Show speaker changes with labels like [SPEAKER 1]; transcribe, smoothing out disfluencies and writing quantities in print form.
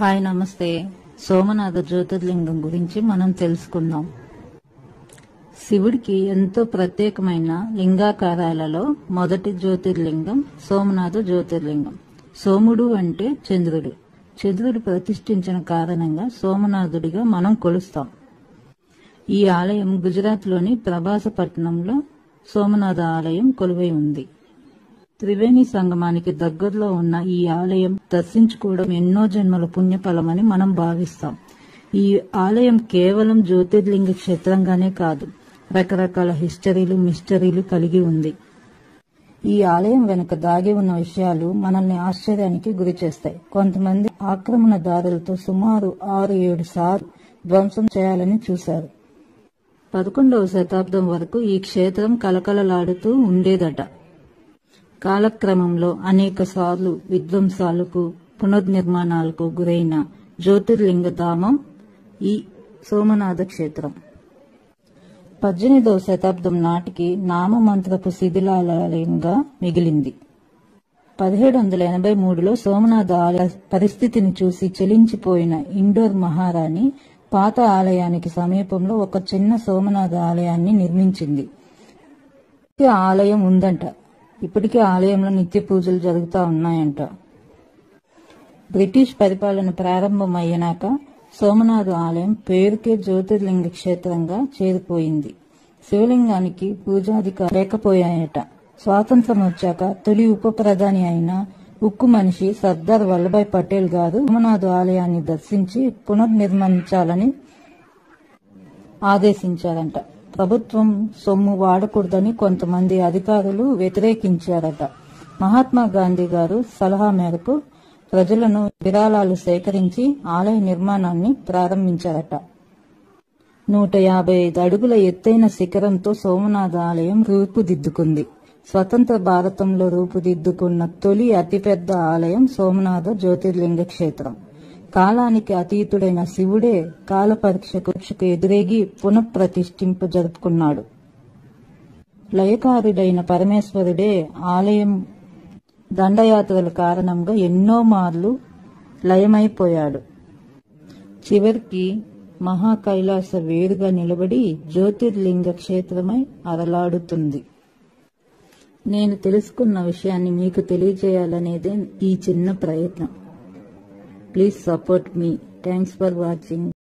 [SPEAKER 1] Hi నమస్తే. సోమనాథ జ్యోతిర్లింగం గురించి మనం తెలుసుకుందాం. శివుడికి ఎంతో ప్రత్యేకమైన లింగాకారాలలో మొదటి జ్యోతిర్లింగం సోమనాథ జ్యోతిర్లింగం. సోముడు అంటే చంద్రుడు. చంద్రుడు ప్రతిష్ఠించిన కారణంగా సోమనాథుడిగా మనం కొలుస్తాం. ఈ ఆలయం గుజరాత్లోని ప్రభాసపట్నంలో సోమనాథ ఆలయం కొలువై ఉంది. త్రివేణి సంగమానికి దగ్గరలో ఉన్న ఈ ఆలయం దర్శించుకోవడం ఎన్నో జన్మల పుణ్యఫలమని మనం భావిస్తాం. ఈ ఆలయం కేవలం జ్యోతిర్లింగ క్షేత్రంగానే కాదు, రకరకాల మిస్టరీలు కలిగి ఉంది. ఈ ఆలయం వెనుక దాగి ఉన్న విషయాలు మనల్ని ఆశ్చర్యానికి గురి చేస్తాయి. కొంతమంది ఆక్రమణదారులతో సుమారు 6-7 సార్లు ధ్వంసం చేయాలని చూశారు. 11వ శతాబ్దం వరకు ఈ క్షేత్రం కలకలలాడుతూ ఉండేదట. కాలక్రమంలో అనేక సార్లు విధ్వంసాలకు పునర్నిర్మాణాలకు గురైన జ్యోతిర్లింగ ధామం ఈ సోమనాథ క్షేత్రం. 18వ శతాబ్దం నాటికి నామమంత్రపు శిథిలాలయంగా మిగిలింది. 1783లో సోమనాథ ఆలయ పరిస్థితిని చూసి చెలించిపోయిన ఇండోర్ మహారాణి పాత ఆలయానికి సమీపంలో ఒక చిన్న సోమనాథ ఆలయాన్ని నిర్మించింది. ఆలయం ఉందంట. ఇప్పటికే ఆలయంలో నిత్య పూజలు జరుగుతూ ఉన్నాయంట. బ్రిటిష్ పరిపాలన ప్రారంభమయ్యాక సోమనాథ ఆలయం పేరుకే జ్యోతిర్లింగ క్షేత్రంగా చేరిపోయింది. శివలింగానికి పూజాధికారులు లేకపోయాయట. స్వాతంత్రం వచ్చాక తొలి ఉప ప్రధాని అయిన ఉక్కు మనిషి సర్దార్ వల్లభాయ్ పటేల్ గారు సోమనాథ ఆలయాన్ని దర్శించి పునర్నిర్మించాలని ఆదేశించారంట. ప్రభుత్వం సొమ్ము వాడకూడదని కొంతమంది అధికారులు వ్యతిరేకించారట. మహాత్మా గాంధీ గారు సలహా మేరకు ప్రజలను విరాళాలు సేకరించి ఆలయ నిర్మాణాన్ని ప్రారంభించారట. 155 అడుగుల ఎత్తైన శిఖరంతో సోమనాథ ఆలయం రూపుదిద్దుకుంది. స్వతంత్ర భారతంలో రూపుదిద్దుకున్న తొలి అతిపెద్ద ఆలయం సోమనాథ జ్యోతిర్లింగ క్షేత్రం. కాలానికి అతీతుడైన శివుడే కాల పరీక్షకు ఎదురేగి పునఃప్రతిష్ఠింప జరుపుకున్నాడు. లయకారుడైన పరమేశ్వరుడే ఆలయం దండయాత్రల కారణంగా ఎన్నో మార్లు లయమైపోయాడు. చివరికి మహాకైలాస వేరుగా నిలబడి జ్యోతిర్లింగ క్షేత్రమై అరలాడుతుంది. నేను తెలుసుకున్న విషయాన్ని మీకు తెలియజేయాలనేదే ఈ చిన్న ప్రయత్నం. Please support me. Thanks for watching.